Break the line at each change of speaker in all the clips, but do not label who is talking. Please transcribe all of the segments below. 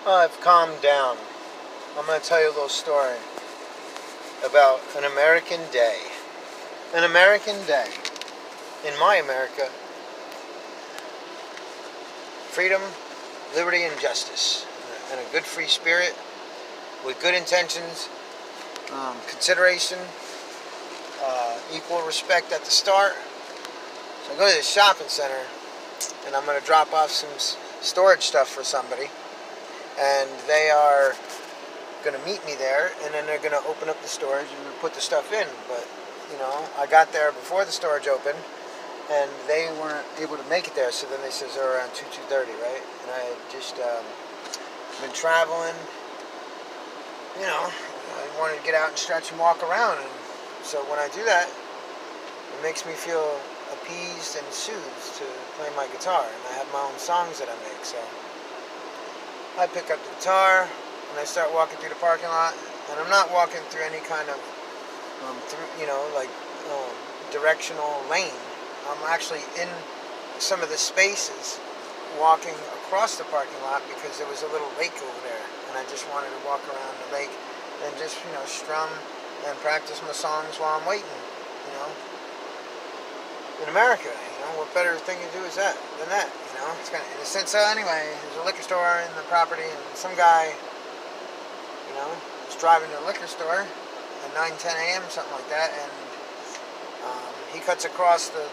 I've calmed down. I'm going to tell you a little story about an American day. An American day. In my America, freedom, liberty, and justice. And a good free spirit with good intentions, consideration, equal respect at the start. So I go to the shopping center and I'm going to drop off some storage stuff for somebody. And they are going to meet me there, and then they're going to open up the storage and put the stuff in. But, you know, I got there before the storage opened, and they weren't able to make it there. So then they said they're around 2:30, right? And I had just been traveling, you know, I wanted to get out and stretch and walk around. And so when I do that, it makes me feel appeased and soothed to play my guitar. And I have my own songs that I make, so I pick up the guitar and I start walking through the parking lot, and I'm not walking through any kind of, directional lane. I'm actually in some of the spaces walking across the parking lot because there was a little lake over there, and I just wanted to walk around the lake and just, strum and practice my songs while I'm waiting, In America, what better thing to do is than that, It's kind of, in a sense. So anyway, there's a liquor store in the property, and some guy, was driving to the liquor store at 9:10 a.m., something like that, and he cuts across the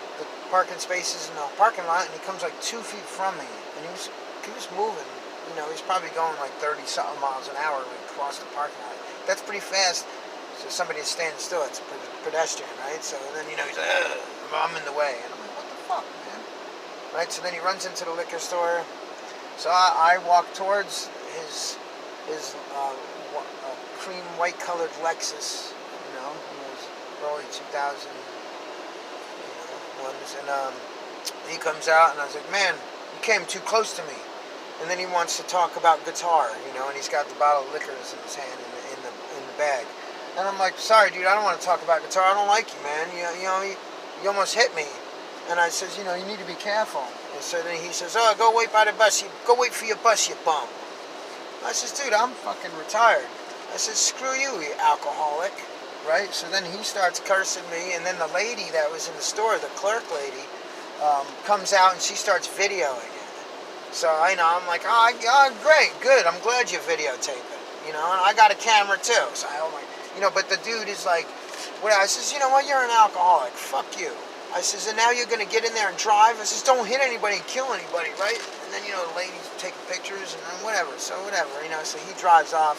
parking spaces in the parking lot, and he comes like 2 feet from me, and he was moving, he's probably going like 30-something miles an hour across the parking lot. That's pretty fast. So somebody is standing still. It's a pedestrian, right? So then, he's like, I'm in the way. And I'm like, what the fuck, man? Right? So then he runs into the liquor store. So I walk towards his cream white colored Lexus, it was early 2000 ones. And he comes out, and I was like, man, you came too close to me. And then he wants to talk about guitar, and he's got the bottle of liquors in his hand in the bag. And I'm like, sorry, dude, I don't want to talk about guitar. I don't like you, man. You almost hit me. And I says, you need to be careful. And so then he says, oh, go wait by the bus. Go wait for your bus, you bum. I says, dude, I'm fucking retired. I says, screw you, you alcoholic. Right? So then he starts cursing me. And then the lady that was in the store, the clerk lady, comes out and she starts videoing it. So, I'm like, oh, great, good. I'm glad you videotape it. And I got a camera too. So I'm like, but the dude is like, well, I says, you know what, you're an alcoholic. Fuck you. I says, and now you're going to get in there and drive? I says, don't hit anybody and kill anybody, right? And then, the lady's taking pictures and whatever. So whatever, so he drives off.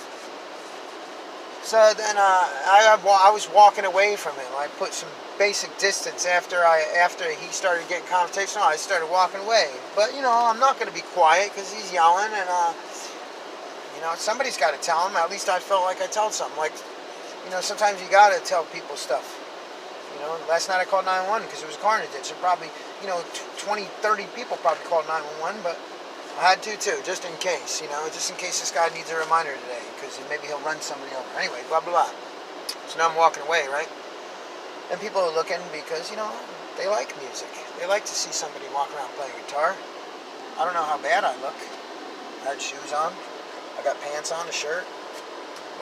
So then I was walking away from him. I put some basic distance after he started getting confrontational. I started walking away. But, I'm not going to be quiet because he's yelling, and, somebody's got to tell him. At least I felt like I told something. Like, sometimes you got to tell people stuff. Last night I called 911 because it was a car in the ditch. And probably, 20, 30 people probably called 911, but I had to too, just in case, just in case this guy needs a reminder today, because maybe he'll run somebody over. Anyway, blah, blah, blah. So now I'm walking away, right? And people are looking because, they like music. They like to see somebody walk around playing guitar. I don't know how bad I look. I had shoes on. I got pants on, a shirt,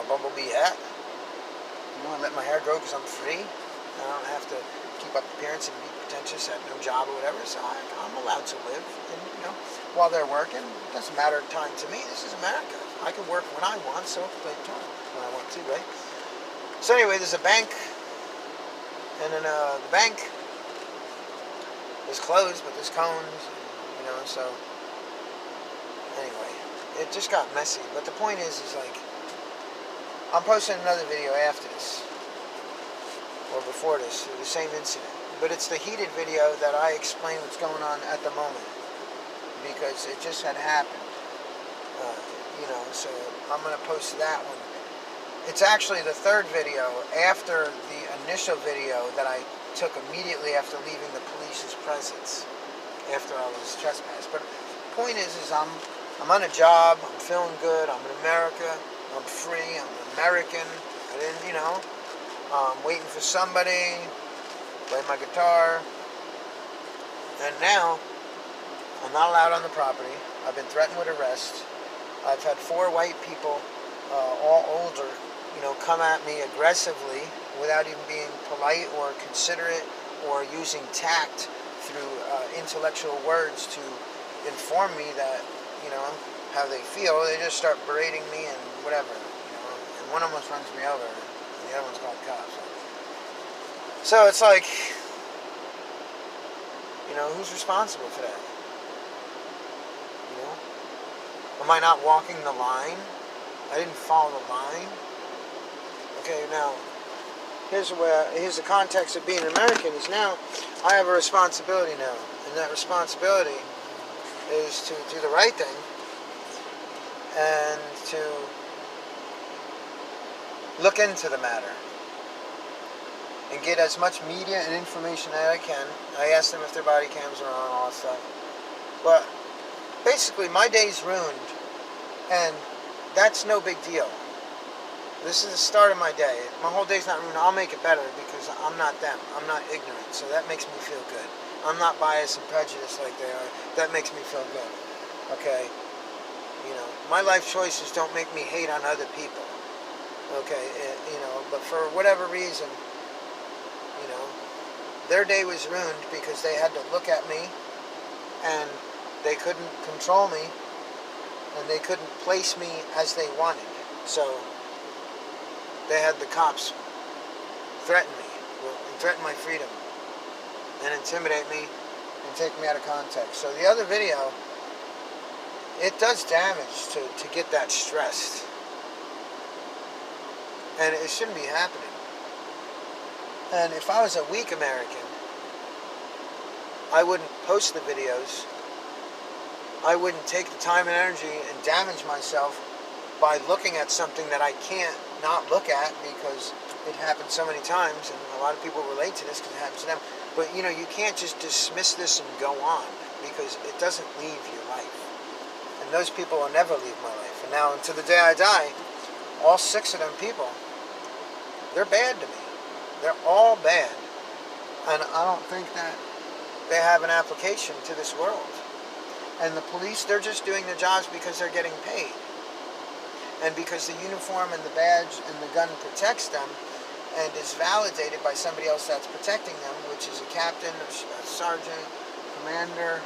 my bumblebee hat. I let my hair grow because I'm free. I don't have to keep up appearance and be pretentious, have no job or whatever. So I'm allowed to live. And, while they're working, it doesn't matter time to me. This is America. I can work when I want, so I can play guitar when I want to, right? So anyway, there's a bank. And then the bank is closed, but there's cones, so anyway, it just got messy. But the point is like, I'm posting another video after this, or before this, the same incident. But it's the heated video that I explain what's going on at the moment, because it just had happened, so I'm going to post that one. It's actually the third video after the initial video that I took immediately after leaving the police's presence, after I was trespassed. But the point is I'm on a job, I'm feeling good, I'm in America, I'm free, I'm American. I didn't, I'm waiting for somebody, play my guitar, and now I'm not allowed on the property. I've been threatened with arrest. I've had 4 white people, all older, come at me aggressively without even being polite or considerate or using tact through intellectual words to inform me that, how they feel. They just start berating me and whatever, and one almost runs me over, and the other one's called cops. So it's like, who's responsible for that? Am I not walking the line? I didn't follow the line. Okay, now, here's the context of being an American is now I have a responsibility now. And that responsibility is to do the right thing and to look into the matter and get as much media and information as I can. I ask them if their body cams are on, all that stuff. But basically, my day's ruined, and that's no big deal. This is the start of my day. My whole day's not ruined. I'll make it better because I'm not them. I'm not ignorant, so that makes me feel good. I'm not biased and prejudiced like they are. That makes me feel good. Okay? My life choices don't make me hate on other people. Okay? But for whatever reason, their day was ruined because they had to look at me and they couldn't control me and they couldn't place me as they wanted. So they had the cops threaten me and threaten my freedom and intimidate me and take me out of context. So the other video, it does damage to get that stressed. And it shouldn't be happening. And if I was a weak American, I wouldn't post the videos. I wouldn't take the time and energy and damage myself by looking at something that I can't not look at because it happened so many times, and a lot of people relate to this because it happens to them. But you can't just dismiss this and go on because it doesn't leave your life. And those people will never leave my life. And now, until the day I die, all 6 of them people, they're bad to me. They're all bad. And I don't think that they have an application to this world. And the police, they're just doing their jobs because they're getting paid. And because the uniform and the badge and the gun protects them and is validated by somebody else that's protecting them, which is a captain, a sergeant, commander,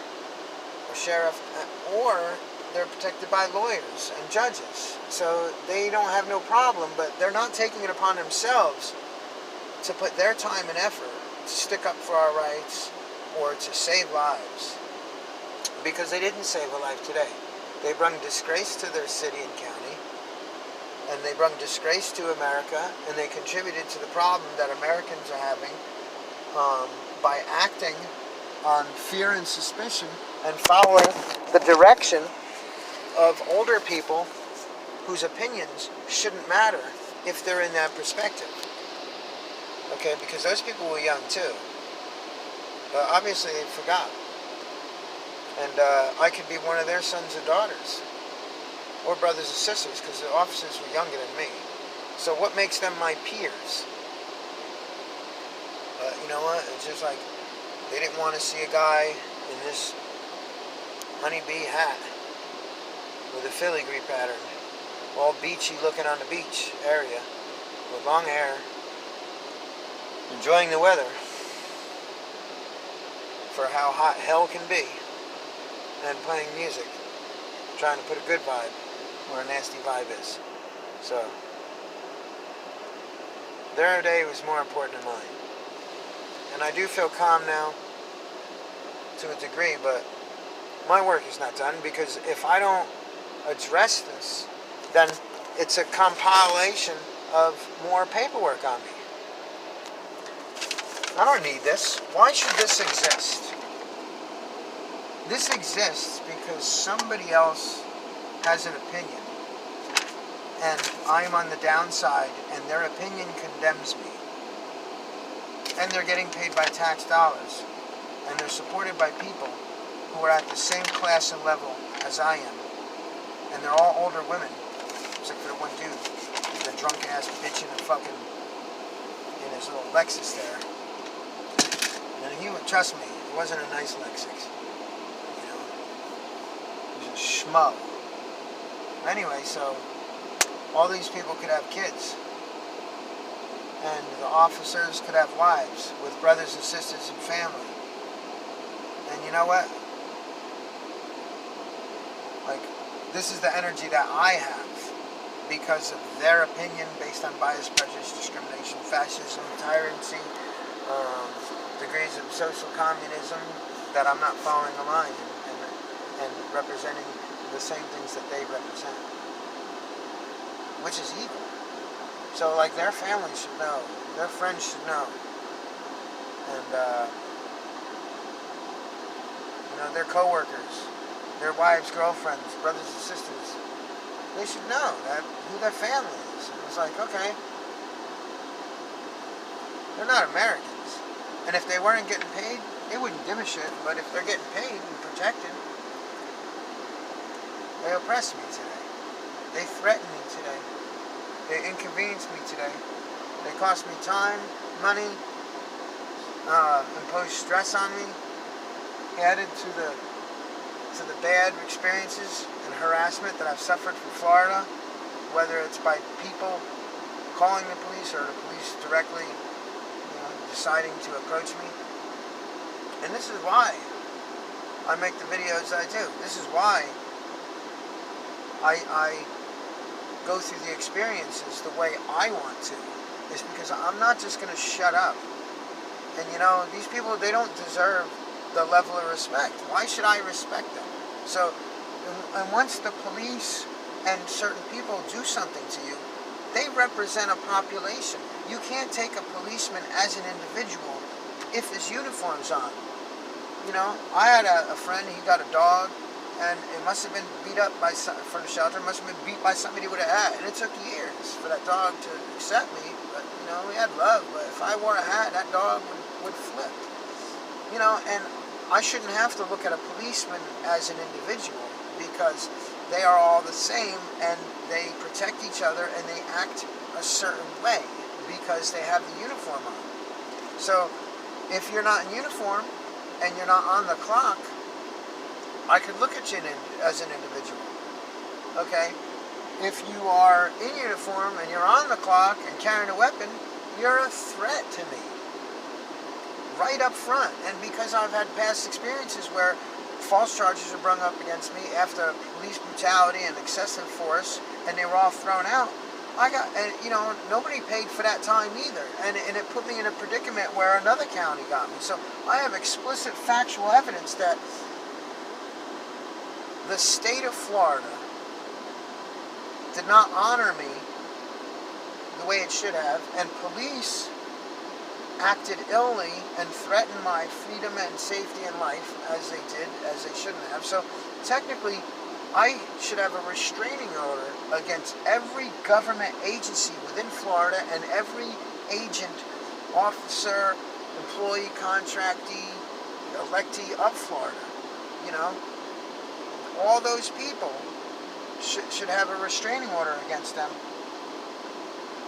a sheriff, or they're protected by lawyers and judges. So they don't have no problem, but they're not taking it upon themselves to put their time and effort to stick up for our rights or to save lives. Because they didn't save a life today. They brought disgrace to their city and county, and they brought disgrace to America, and they contributed to the problem that Americans are having by acting on fear and suspicion and following the direction of older people whose opinions shouldn't matter if they're in that perspective. Okay, because those people were young too. But obviously they forgot. And I could be one of their sons or daughters. Or brothers and sisters, because the officers were younger than me. So what makes them my peers? But you know what? It's just like, they didn't want to see a guy in this honeybee hat with a filigree pattern, all beachy looking on the beach area, with long hair, enjoying the weather for how hot hell can be, and playing music, trying to put a good vibe where a nasty vibe is. So their day was more important than mine. And I do feel calm now to a degree, but my work is not done, because if I don't address this, then it's a compilation of more paperwork on me. I don't need this. Why should this exist? This exists because somebody else has an opinion, and I'm on the downside, and their opinion condemns me. And they're getting paid by tax dollars, and they're supported by people who are at the same class and level as I am. And they're all older women, except for the one dude, the drunk ass bitching and fucking in his little Lexus there. And he would, trust me, it wasn't a nice Lexus. You know, he was a schmo. Anyway, so all these people could have kids. And the officers could have wives with brothers and sisters and family. And you know what? Like, this is the energy that I have because of their opinion based on bias, prejudice, discrimination, fascism, tyranny, degrees of social communism, that I'm not following the line and representing the same things that they represent, which is evil. So, like, their families should know, their friends should know, and their co-workers, their wives, girlfriends, brothers and sisters, they should know who their family is. And it's like, okay, they're not Americans, and if they weren't getting paid, they wouldn't give a shit. But if they're getting paid and protected, they oppress me today. They threaten me today. They inconvenience me today. They cost me time, money, impose stress on me, added to the bad experiences and harassment that I've suffered from Florida, whether it's by people calling the police or the police directly, deciding to approach me. And this is why I make the videos I do. This is why I go through the experiences the way I want to. It's because I'm not just going to shut up. And these people, they don't deserve the level of respect. Why should I respect them? So, and once the police and certain people do something to you, they represent a population. You can't take a policeman as an individual if his uniform's on. I had a friend, he got a dog, and it must have been beat up from the shelter. It must have been beat by somebody with a hat. And it took years for that dog to accept me. But, we had love. But if I wore a hat, that dog would flip. And I shouldn't have to look at a policeman as an individual because they are all the same and they protect each other and they act a certain way because they have the uniform on. So if you're not in uniform and you're not on the clock, I could look at you as an individual. Okay? If you are in uniform and you're on the clock and carrying a weapon, you're a threat to me. Right up front. And because I've had past experiences where false charges were brung up against me after police brutality and excessive force, and they were all thrown out, nobody paid for that time either. And it put me in a predicament where another county got me. So I have explicit factual evidence that the state of Florida did not honor me the way it should have, and police acted illy and threatened my freedom and safety in life as they shouldn't have. So technically, I should have a restraining order against every government agency within Florida and every agent, officer, employee, contractee, electee of Florida. All those people should have a restraining order against them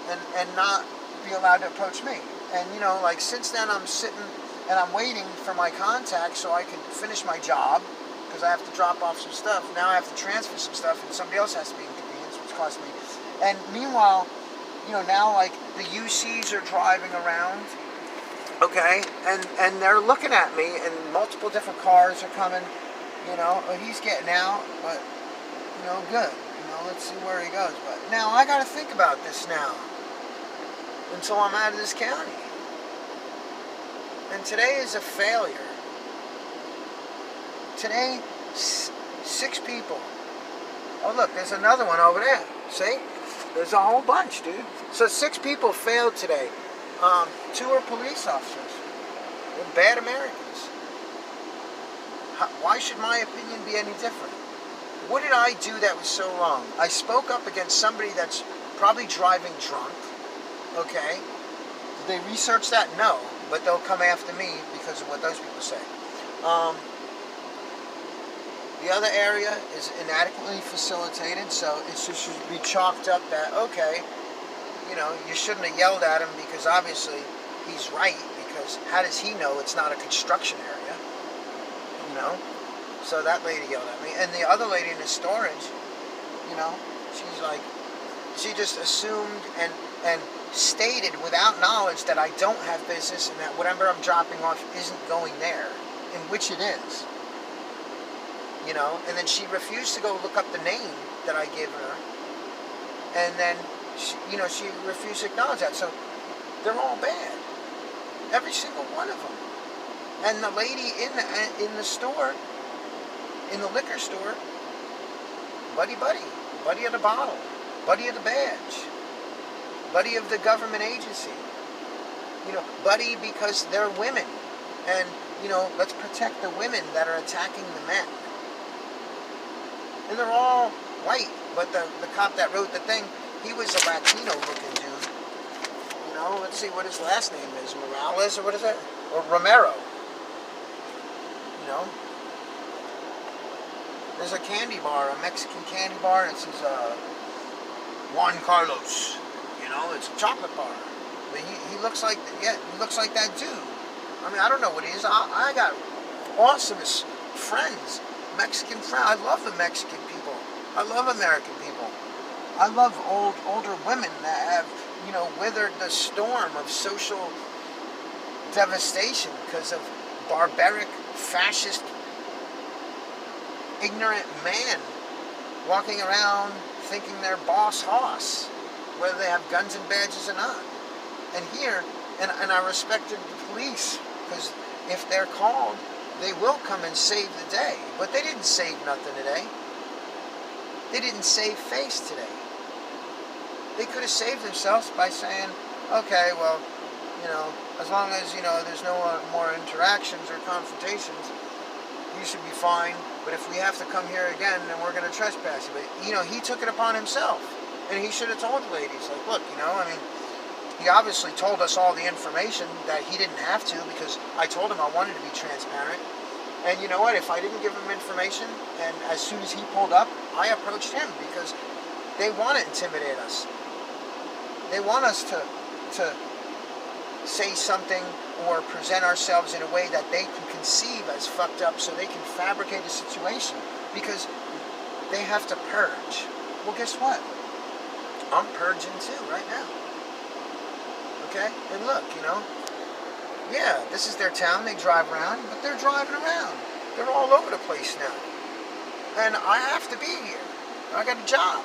and not be allowed to approach me. And since then I'm sitting and I'm waiting for my contact so I can finish my job because I have to drop off some stuff. Now I have to transfer some stuff and somebody else has to be inconvenienced, which costs me. And meanwhile, now like the UCs are driving around, okay, and they're looking at me and multiple different cars are coming, he's getting out, but good. Let's see where he goes. But now I got to think about this now until I'm out of this county. And today is a failure. Today, 6 people. Oh, look, there's another one over there. See? There's a whole bunch, dude. So 6 people failed today. 2 are police officers. They're bad Americans. Why should my opinion be any different? What did I do that was so wrong? I spoke up against somebody that's probably driving drunk. Okay? Did they research that? No. But they'll come after me because of what those people say. The other area is inadequately facilitated, so it should be chalked up that, okay, you shouldn't have yelled at him because obviously he's right, because how does he know it's not a construction area? So that lady yelled at me. And the other lady in the storage, You know, she's like, she just assumed and stated without knowledge that I don't have business and that whatever I'm dropping off isn't going there, in which it is. You know, and then she refused to go look up the name that I gave her, and then she, she refused to acknowledge that. So they're all bad, every single one of them. And the lady in the store, in the liquor store, buddy of the bottle, buddy of the badge, buddy of the government agency. Buddy because they're women, and let's protect the women that are attacking the men. And they're all white, but the cop that wrote the thing, he was a Latino-looking dude. Let's see what his last name is. Morales, or what is that? Or Romero. There's a candy bar, a Mexican candy bar, and it says Juan Carlos. It's a chocolate bar. But he looks like, he looks like that dude. I mean, I don't know what he is. I got awesomest friends. Mexican friends. I love the Mexican people. I love American people. I love older women that have, withered the storm of social devastation because of barbaric, fascist, ignorant man walking around thinking they're boss hoss, whether they have guns and badges or not. And here, and I respected the police, because if they're called, they will come and save the day. But they didn't save nothing today. They didn't save face today. They could have saved themselves by saying, okay, well, as long as, there's no more interactions or confrontations, you should be fine. But if we have to come here again, then we're going to trespass you. But, he took it upon himself. And he should have told the ladies, like, look, he obviously told us all the information that he didn't have to, because I told him I wanted to be transparent. And you know what? If I didn't give him information, and as soon as he pulled up, I approached him, because they want to intimidate us. They want us to say something or present ourselves in a way that they can conceive as fucked up, so they can fabricate a situation, because they have to purge. Well, guess what? I'm purging too right now. Okay? And look, yeah, this is their town, they drive around, but they're driving around. They're all over the place now. And I have to be here. I got a job.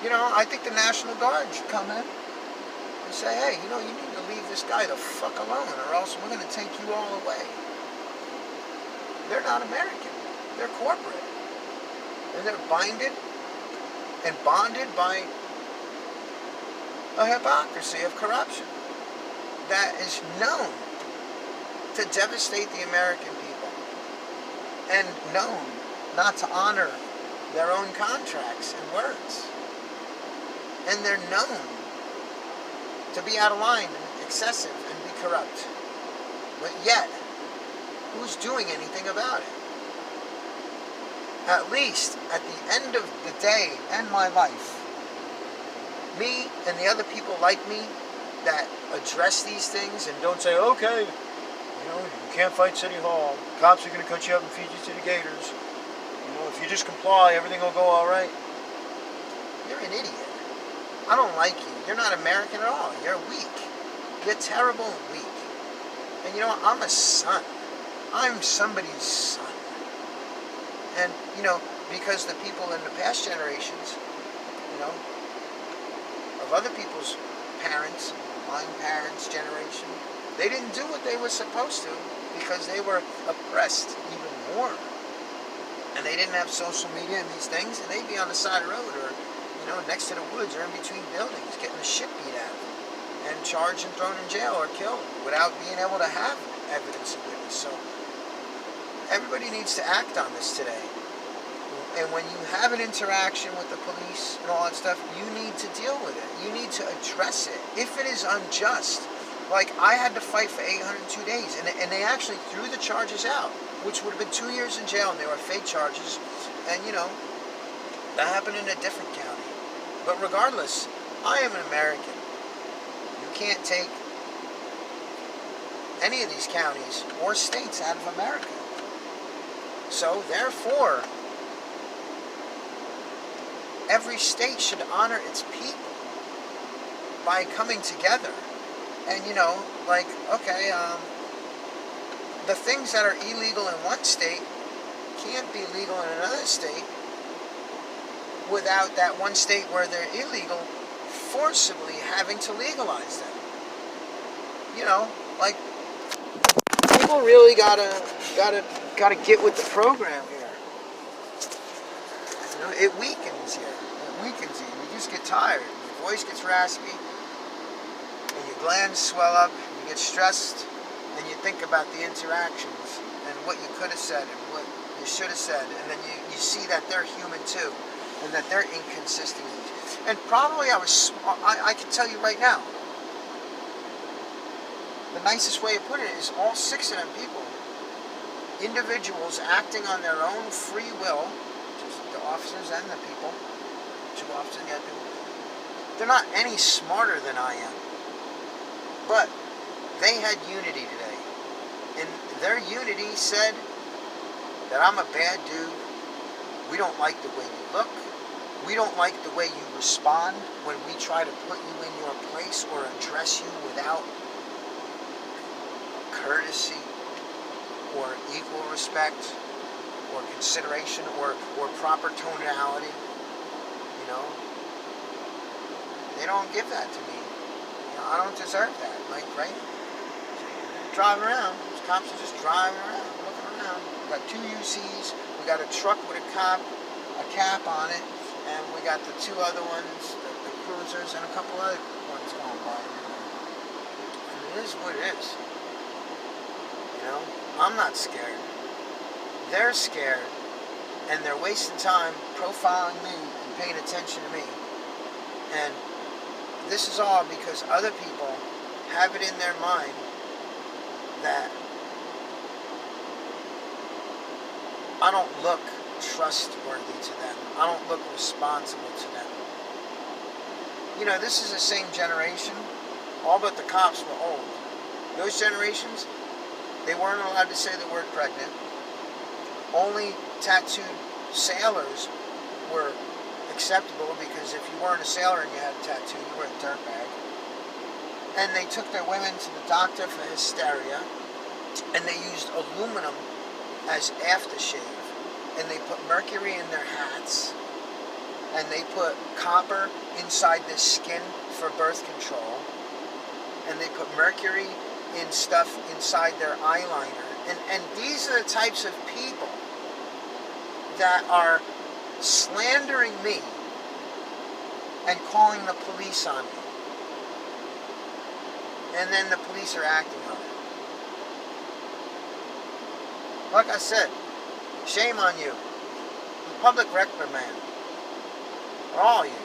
I think the National Guard should come in and say, hey, you need to leave this guy the fuck alone, or else we're going to take you all away. They're not American. They're corporate. And they're binded and bonded by a hypocrisy of corruption that is known to devastate the American people, and known not to honor their own contracts and words. And they're known to be out of line and excessive and be corrupt. But yet, who's doing anything about it? At least, at the end of the day and my life, me and the other people like me that address these things and don't say, okay, you can't fight City Hall. Cops are going to cut you up and feed you to the gators. If you just comply, everything will go all right. You're an idiot. I don't like you. You're not American at all. You're weak. You're terrible and weak. And I'm a son. I'm somebody's son. And, because the people in the past generations, of other people's parents, my parents' generation, they didn't do what they were supposed to, because they were oppressed even more. And they didn't have social media and these things, and they'd be on the side of the road, or, next to the woods, or in between buildings, getting the shit beat out of them, and charged and thrown in jail or killed without being able to have evidence of witness. So everybody needs to act on this today. And when you have an interaction with the police and all that stuff, you need to deal with it. You need to address it. If it is unjust, like I had to fight for 802 days, and they actually threw the charges out, which would have been 2 years in jail, and they were fake charges. And that happened in a different county. But regardless, I am an American. You can't take any of these counties or states out of America. So therefore, every state should honor its people by coming together. And, like, okay, the things that are illegal in one state can't be legal in another state without that one state where they're illegal forcibly having to legalize them. Like, people really gotta get with the program here. It weakens you. You just get tired. Your voice gets raspy, and your glands swell up. And you get stressed, and you think about the interactions and what you could have said and what you should have said, and then you see that they're human too, and that they're inconsistent. And probably I can tell you right now, the nicest way to put it is all 6 of them people, individuals acting on their own free will, just the officers and the people, 2 officers and the other people, they're not any smarter than I am. But they had unity today. And their unity said that I'm a bad dude. We don't like the way you look. We don't like the way you respond when we try to put you in your place or address you without courtesy or equal respect or consideration or proper tonality. They don't give that to me. I don't deserve that. Like, right? Driving around. Those cops are just driving around, looking around. We got 2 UCs. We got a truck with a cap on it. And we got the 2 other ones, the cruisers, and a couple other ones going by. And it is what it is. I'm not scared. They're scared, and they're wasting time profiling me and paying attention to me. And this is all because other people have it in their mind that I don't look trustworthy to them. I don't look responsible to them. This is the same generation. All but the cops were old. Those generations, they weren't allowed to say the word pregnant. Only tattooed sailors were acceptable, because if you weren't a sailor and you had a tattoo, you were a dirtbag. And they took their women to the doctor for hysteria, and they used aluminum as aftershave, and they put mercury in their hats, and they put copper inside their skin for birth control, and they put mercury in stuff inside their eyeliner. And these are the types of people that are slandering me and calling the police on me. And then the police are acting on it. Like I said, shame on you. Public reprimand. For all of you.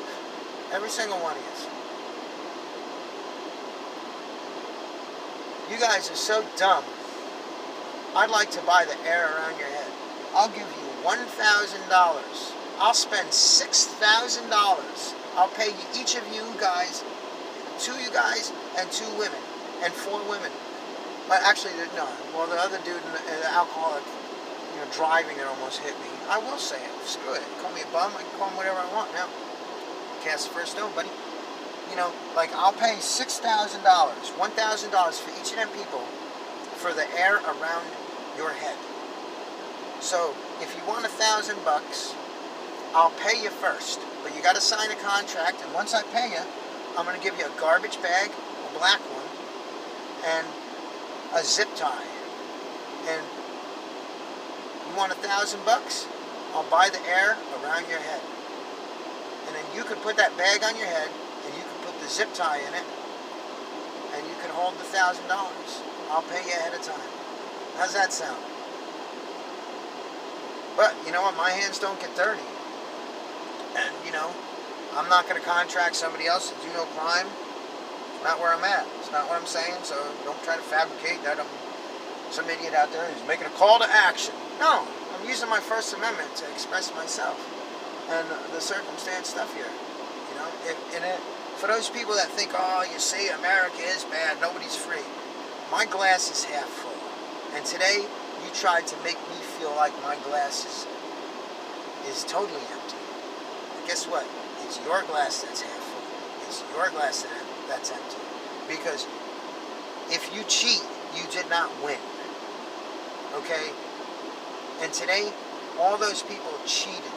Every single one of you. You guys are so dumb. I'd like to buy the air around your head. I'll give you $1,000. I'll spend $6,000. I'll pay you, each of you guys, 2 you guys and 2 women, and 4 women. But actually, no. Well, the other dude, the alcoholic, driving, it almost hit me. I will say it. Screw it. Call me a bum. I can call him whatever I want now. Cast the first stone, buddy. I'll pay $6,000, $1,000 for each of them people for the air around your head. So if you want $1,000, I'll pay you first, but you got to sign a contract. And once I pay you, I'm going to give you a garbage bag, a black one, and a zip tie. And you want $1,000? I'll buy the air around your head, and then you can put that bag on your head, and you can put the zip tie in it, and you can hold the $1,000. I'll pay you ahead of time. How's that sound? But you know what? My hands don't get dirty. And, I'm not going to contract somebody else to do no crime. It's not where I'm at. It's not what I'm saying. So don't try to fabricate that I'm some idiot out there who's making a call to action. No. I'm using my First Amendment to express myself and the circumstance stuff here. For those people that think, oh, you see, America is bad, nobody's free. My glass is half full. And today, you tried to make me feel like my glass is totally empty. guess what? It's your glass that's half full. It's your glass that's empty. Because if you cheat, you did not win. Okay? And today, all those people cheated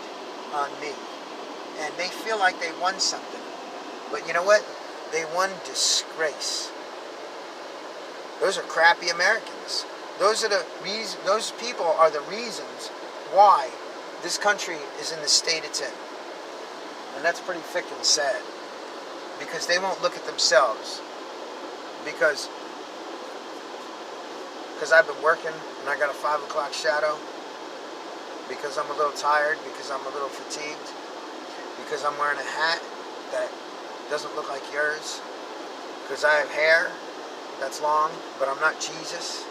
on me. And they feel like they won something. But you know what? They won disgrace. Those are crappy Americans. Those people are the reasons why this country is in the state it's in. And that's pretty freaking sad. Because they won't look at themselves. Because I've been working and I got a 5 o'clock shadow. Because I'm a little tired. Because I'm a little fatigued. Because I'm wearing a hat that doesn't look like yours. Because I have hair that's long, but I'm not Jesus.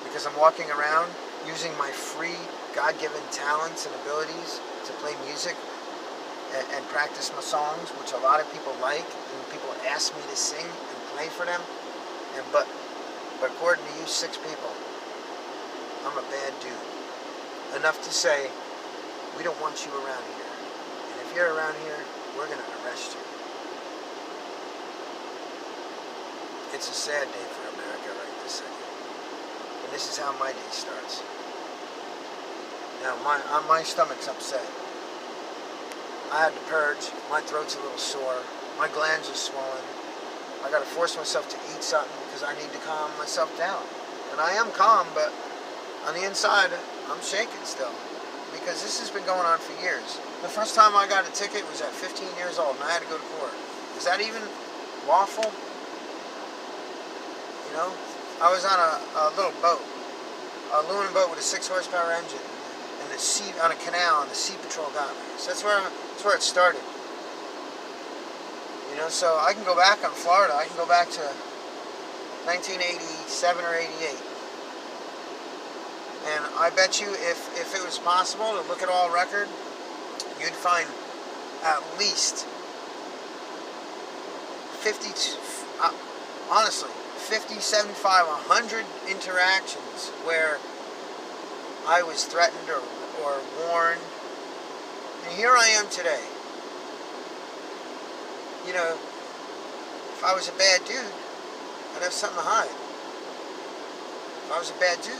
Because I'm walking around using my free God-given talents and abilities to play music and practice my songs, which a lot of people like, and people ask me to sing and play for them. But according to you 6 people, I'm a bad dude. Enough to say, we don't want you around here. And if you're around here, we're going to arrest you. It's a sad day for America right this second. And this is how my day starts. Now, my stomach's upset. I had to purge. My throat's a little sore. My glands are swollen. I got to force myself to eat something because I need to calm myself down. And I am calm, but on the inside, I'm shaking still. Because this has been going on for years. The first time I got a ticket was at 15 years old, and I had to go to court. Is that even lawful? You know, I was on a little boat, a aluminum boat with a 6 horsepower engine, and the sea on a canal, and the Sea Patrol got me. So that's where it started. You know, so I can go back on Florida. I can go back to 1987 or 88. And I bet you if it was possible to look at all record, you'd find at least 50, 75, 100 interactions where I was threatened or warned. And here I am today. You know, if I was a bad dude, I'd have something to hide. If I was a bad dude,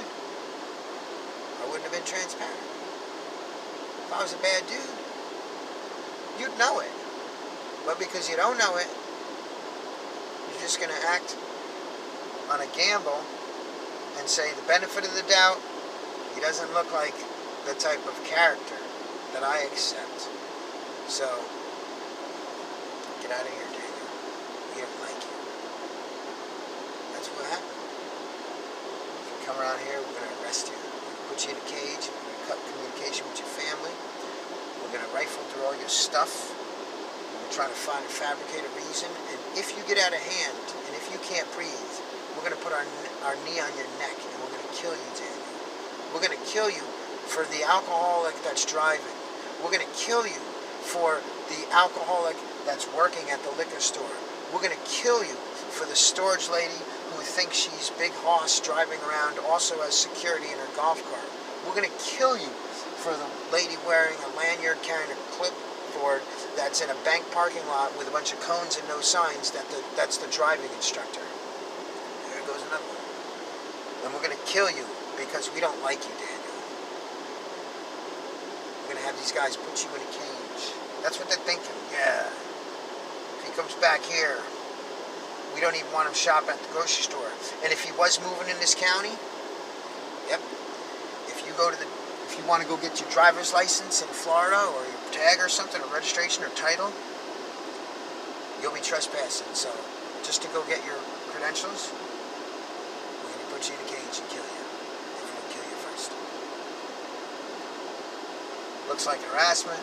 I wouldn't have been transparent. If I was a bad dude, you'd know it. But because you don't know it, you're just going to act on a gamble and say the benefit of the doubt, he doesn't look like the type of character that I accept. So, get out of here, Daniel. We don't like you. That's what happened. If you come around here, we're going to arrest you. We're going to put you in a cage. We're going to cut communication with your family. We're going to rifle through all your stuff. We're trying to find and fabricate a reason. And if you get out of hand, and if you can't breathe, we're going to put our knee on your neck, and we're going to kill you, Daniel. We're going to kill you for the alcoholic that's driving. We're going to kill you for the alcoholic that's working at the liquor store. We're going to kill you for the storage lady who thinks she's big hoss driving around, also has security in her golf cart. We're going to kill you for the lady wearing a lanyard carrying a clipboard that's in a bank parking lot with a bunch of cones and no signs that's the driving instructor. There goes another one. And we're going to kill you because we don't like you, Daniel. We're going to have these guys put you in a cage. That's what they're thinking. Yeah. If he comes back here, we don't even want him shopping at the grocery store. And if he was moving in this county, yep. If you want to go get your driver's license in Florida or your tag or something, or registration or title, you'll be trespassing. So just to go get your credentials, we're going to put you in a cage and kill you. If we don't kill you first. Looks like harassment.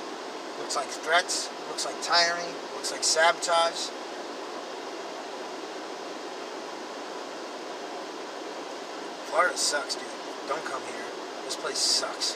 Looks like threats. Looks like tyranny. Looks like sabotage. Florida sucks, dude. Don't come here. This place sucks.